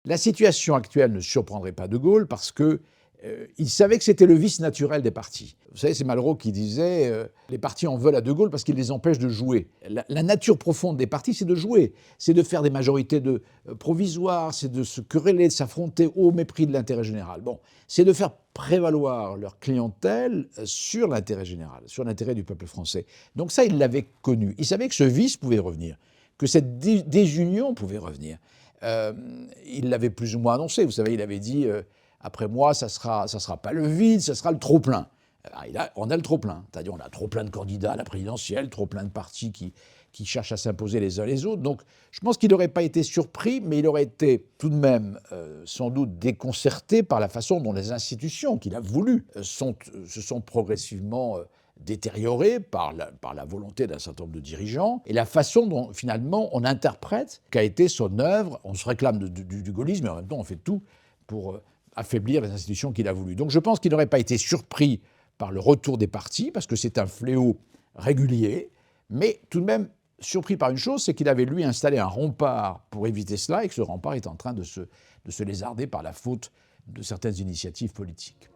La situation actuelle ne surprendrait pas De Gaulle parce que il savait que c'était le vice naturel des partis. Vous savez, c'est Malraux qui disait les partis en veulent à De Gaulle parce qu'ils les empêchent de jouer. La nature profonde des partis, c'est de jouer, c'est de faire des majorités provisoires, c'est de se quereller, de s'affronter au mépris de l'intérêt général. Bon, c'est de faire prévaloir leur clientèle sur l'intérêt général, sur l'intérêt du peuple français. Donc ça, il l'avait connu. Il savait que ce vice pouvait revenir, que cette désunion pouvait revenir. Il l'avait plus ou moins annoncé. Vous savez, il avait dit après moi, ça sera pas le vide, ça sera le trop-plein. On a le trop-plein. C'est-à-dire, on a trop plein de candidats à la présidentielle, trop plein de partis qui cherchent à s'imposer les uns les autres. Donc, je pense qu'il n'aurait pas été surpris, mais il aurait été tout de même sans doute déconcerté par la façon dont les institutions qu'il a voulues se sont progressivement détériorées par la volonté d'un certain nombre de dirigeants, et la façon dont, finalement, on interprète qu'a été son œuvre. On se réclame du gaullisme, mais en même temps, on fait tout pour affaiblir les institutions qu'il a voulu. Donc je pense qu'il n'aurait pas été surpris par le retour des partis, parce que c'est un fléau régulier, mais tout de même surpris par une chose, c'est qu'il avait, lui, installé un rempart pour éviter cela, et que ce rempart est en train de se lézarder par la faute de certaines initiatives politiques.